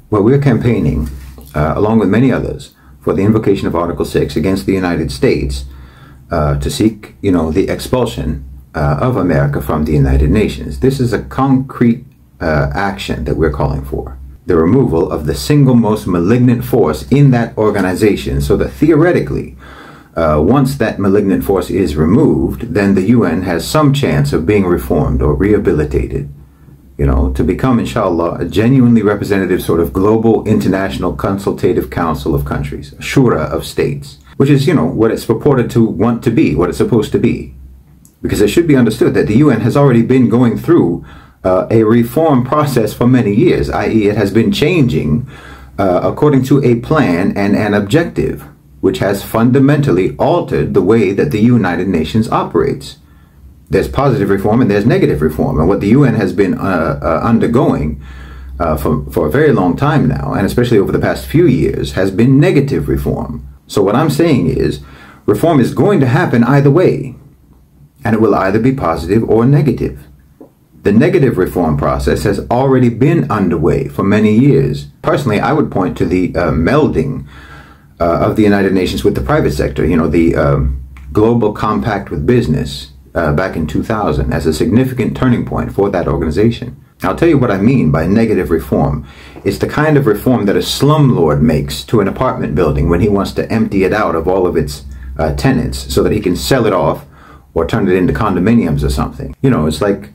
Well, we're campaigning, along with many others, for the invocation of Article 6 against the United States to seek, the expulsion of America from the United Nations. This is a concrete action that we're calling for. The removal of the single most malignant force in that organization, so that theoretically, once that malignant force is removed, then the UN has some chance of being reformed or rehabilitated, to become, inshallah, a genuinely representative sort of global international consultative council of countries, a shura of states, which is, what it's purported to want to be, what it's supposed to be. Because it should be understood that the UN has already been going through a reform process for many years, i.e. it has been changing according to a plan and an objective, which has fundamentally altered the way that the United Nations operates. There's positive reform and there's negative reform. And what the UN has been undergoing for a very long time now, and especially over the past few years, has been negative reform. So what I'm saying is, reform is going to happen either way, and it will either be positive or negative. The negative reform process has already been underway for many years. Personally, I would point to the melding of the United Nations with the private sector, the Global Compact with Business back in 2000 as a significant turning point for that organization. I'll tell you what I mean by negative reform. It's the kind of reform that a slumlord makes to an apartment building when he wants to empty it out of all of its tenants so that he can sell it off or turn it into condominiums or something. It's like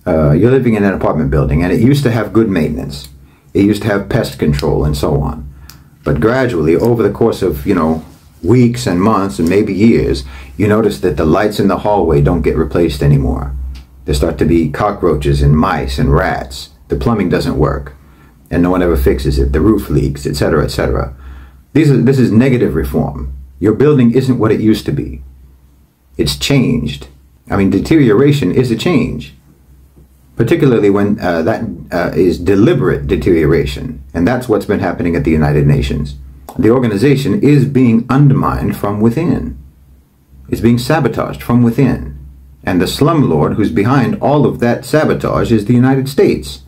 you're living in an apartment building and it used to have good maintenance. It used to have pest control and so on. But gradually, over the course of, weeks and months and maybe years, you notice that the lights in the hallway don't get replaced anymore. There start to be cockroaches and mice and rats. The plumbing doesn't work and no one ever fixes it. The roof leaks, etc., etc. This is negative reform. Your building isn't what it used to be. It's changed. Deterioration is a change, particularly when that is deliberate deterioration. And that's what's been happening at the United Nations. The organization is being undermined from within. It's being sabotaged from within. And the slumlord who's behind all of that sabotage is the United States.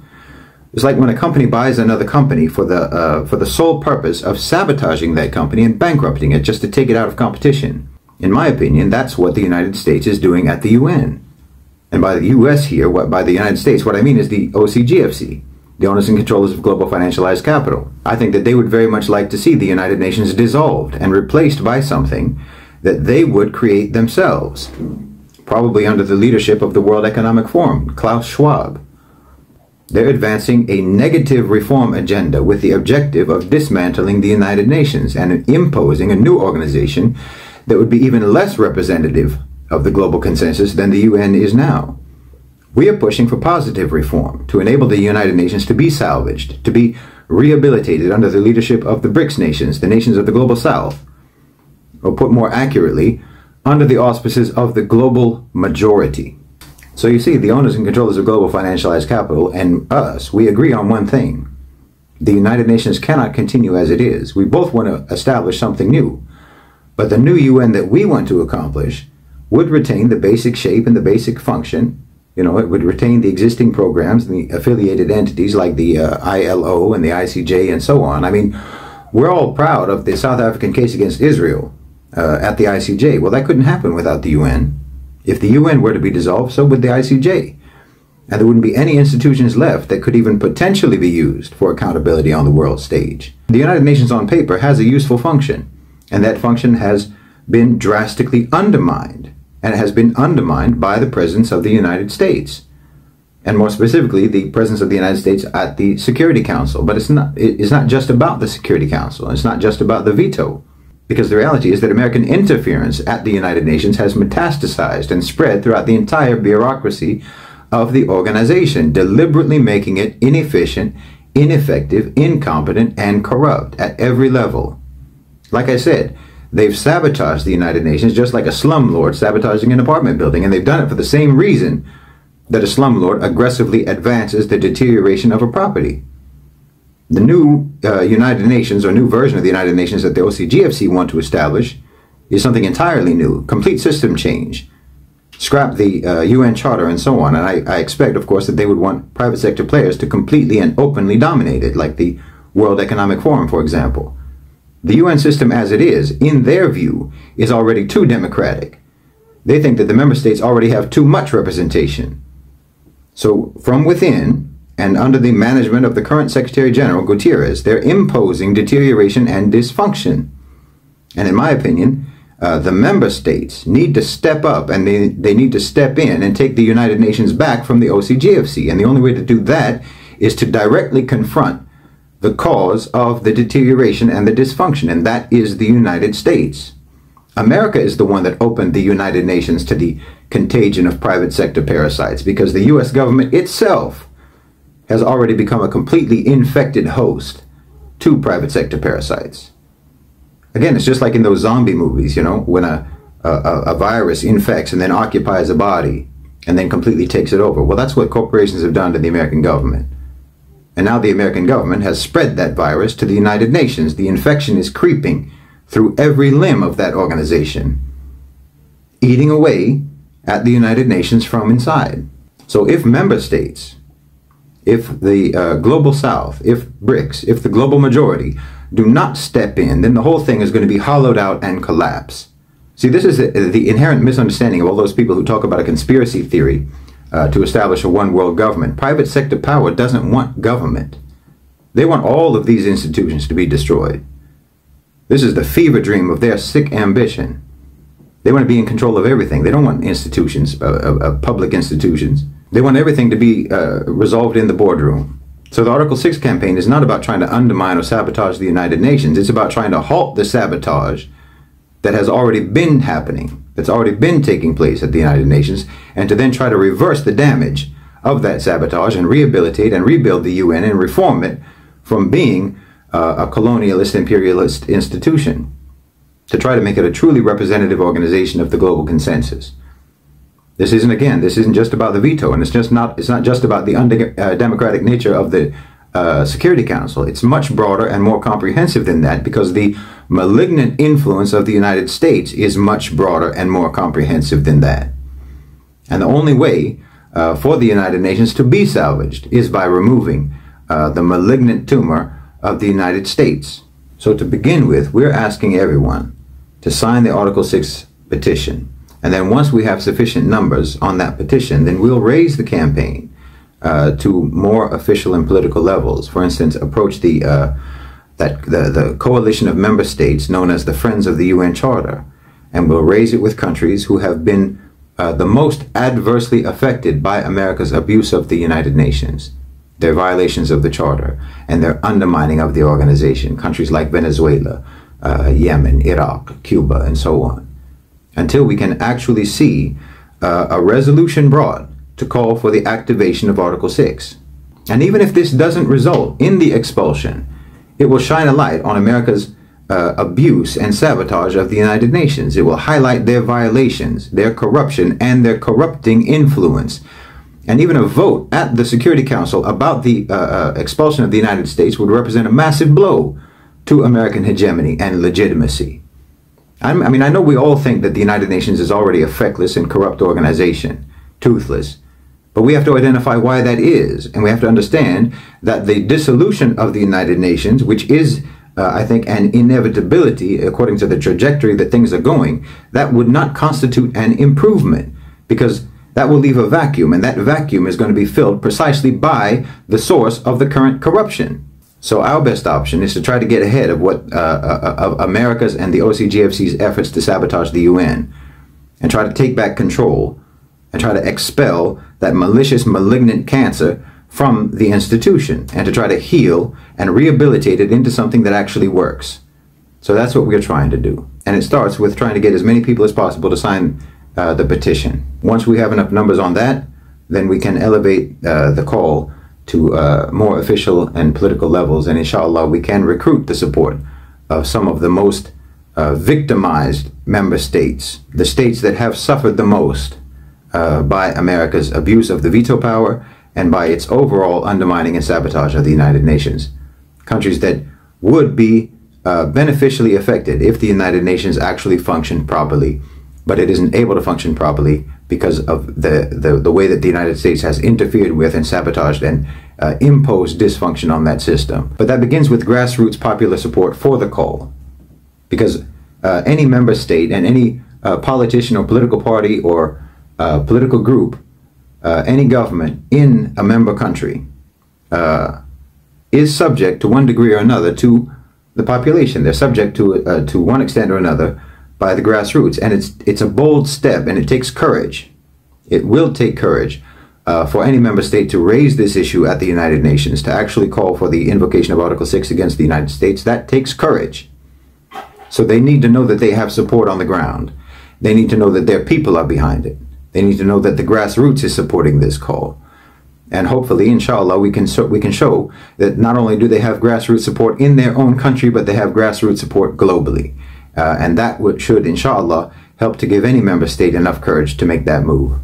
It's like when a company buys another company for the sole purpose of sabotaging that company and bankrupting it just to take it out of competition. In my opinion, that's what the United States is doing at the UN. And by the US here, by the United States, what I mean is the OCGFC, the Owners and Controllers of Global Financialized Capital. I think that they would very much like to see the United Nations dissolved and replaced by something that they would create themselves, probably under the leadership of the World Economic Forum, Klaus Schwab. They're advancing a negative reform agenda with the objective of dismantling the United Nations and imposing a new organization that would be even less representative of the global consensus than the UN is now. We are pushing for positive reform to enable the United Nations to be salvaged, to be rehabilitated under the leadership of the BRICS nations, the nations of the Global South, or put more accurately, under the auspices of the global majority. So you see, the owners and controllers of global financialized capital and us, we agree on one thing. The United Nations cannot continue as it is. We both want to establish something new. But the new UN that we want to accomplish would retain the basic shape and the basic function. It would retain the existing programs and the affiliated entities like the ILO and the ICJ and so on. We're all proud of the South African case against Israel at the ICJ. Well, that couldn't happen without the UN. If the UN were to be dissolved, so would the ICJ. And there wouldn't be any institutions left that could even potentially be used for accountability on the world stage. The United Nations on paper has a useful function, and that function has been drastically undermined. And it has been undermined by the presence of the United States. And more specifically, the presence of the United States at the Security Council. But it's not just about the Security Council. It's not just about the veto. Because the reality is that American interference at the United Nations has metastasized and spread throughout the entire bureaucracy of the organization, deliberately making it inefficient, ineffective, incompetent, and corrupt at every level. Like I said, they've sabotaged the United Nations just like a slumlord sabotaging an apartment building, and they've done it for the same reason that a slumlord aggressively advances the deterioration of a property. The new United Nations, or new version of the United Nations that the OCGFC want to establish, is something entirely new, complete system change. Scrap the UN Charter and so on, and I expect, of course, that they would want private sector players to completely and openly dominate it, like the World Economic Forum, for example. The UN system as it is, in their view, is already too democratic. They think that the member states already have too much representation. So from within, and under the management of the current Secretary General, Gutierrez, they're imposing deterioration and dysfunction. And in my opinion, the member states need to step up, and they need to step in and take the United Nations back from the OCGFC. And the only way to do that is to directly confront the cause of the deterioration and the dysfunction, and that is the United States. America is the one that opened the United Nations to the contagion of private sector parasites, because the US government itself has already become a completely infected host to private sector parasites. Again, it's just like in those zombie movies, you know, when a virus infects and then occupies a body and then completely takes it over. Well, that's what corporations have done to the American government. And now the American government has spread that virus to the United Nations. The infection is creeping through every limb of that organization, eating away at the United Nations from inside. So if member states, if the global south, if BRICS, if the global majority do not step in, then the whole thing is going to be hollowed out and collapse. See, this is the inherent misunderstanding of all those people who talk about a conspiracy theory to establish a one world government. Private sector power doesn't want government. They want all of these institutions to be destroyed. This is the fever dream of their sick ambition. They want to be in control of everything. They don't want institutions, public institutions. They want everything to be resolved in the boardroom. So the Article 6 campaign is not about trying to undermine or sabotage the United Nations. It's about trying to halt the sabotage that has already been happening, that's already been taking place at the United Nations, and to then try to reverse the damage of that sabotage and rehabilitate and rebuild the UN and reform it from being a colonialist, imperialist institution, to try to make it a truly representative organization of the global consensus. This isn't just about the veto, and it's not just about the undemocratic nature of the Security Council. It's much broader and more comprehensive than that, because the malignant influence of the United States is much broader and more comprehensive than that. And the only way for the United Nations to be salvaged is by removing the malignant tumor of the United States. So to begin with, we're asking everyone to sign the Article 6 petition. And then once we have sufficient numbers on that petition, then we'll raise the campaign to more official and political levels. For instance, approach the coalition of member states known as the Friends of the UN Charter. And we'll raise it with countries who have been the most adversely affected by America's abuse of the United Nations, their violations of the Charter, and their undermining of the organization. Countries like Venezuela, Yemen, Iraq, Cuba, and so on. Until we can actually see a resolution brought to call for the activation of Article 6. And even if this doesn't result in the expulsion, it will shine a light on America's abuse and sabotage of the United Nations. It will highlight their violations, their corruption, and their corrupting influence. And even a vote at the Security Council about the expulsion of the United States would represent a massive blow to American hegemony and legitimacy. I mean, I know we all think that the United Nations is already a feckless and corrupt organization, toothless, but we have to identify why that is, and we have to understand that the dissolution of the United Nations, which is, I think, an inevitability according to the trajectory that things are going, that would not constitute an improvement, because that will leave a vacuum, and that vacuum is going to be filled precisely by the source of the current corruption. So our best option is to try to get ahead of what of America's and the OCGFC's efforts to sabotage the UN, and try to take back control and try to expel that malicious, malignant cancer from the institution, and to try to heal and rehabilitate it into something that actually works. So that's what we're trying to do. And it starts with trying to get as many people as possible to sign the petition. Once we have enough numbers on that, then we can elevate the call to more official and political levels, and inshallah we can recruit the support of some of the most victimized member states, the states that have suffered the most by America's abuse of the veto power and by its overall undermining and sabotage of the United Nations. Countries that would be beneficially affected if the United Nations actually functioned properly, but it isn't able to function properly because of the way that the United States has interfered with and sabotaged and imposed dysfunction on that system. But that begins with grassroots popular support for the call, because any member state and any politician or political party or political group, any government in a member country is subject to one degree or another to the population. They're subject to one extent or another by the grassroots, and it's a bold step, and it takes courage. It will take courage for any member state to raise this issue at the United Nations, to actually call for the invocation of Article 6 against the United States. That takes courage. So they need to know that they have support on the ground. They need to know that their people are behind it. They need to know that the grassroots is supporting this call. And hopefully, inshallah, we can show that not only do they have grassroots support in their own country, but they have grassroots support globally. And that should, inshallah, help to give any member state enough courage to make that move.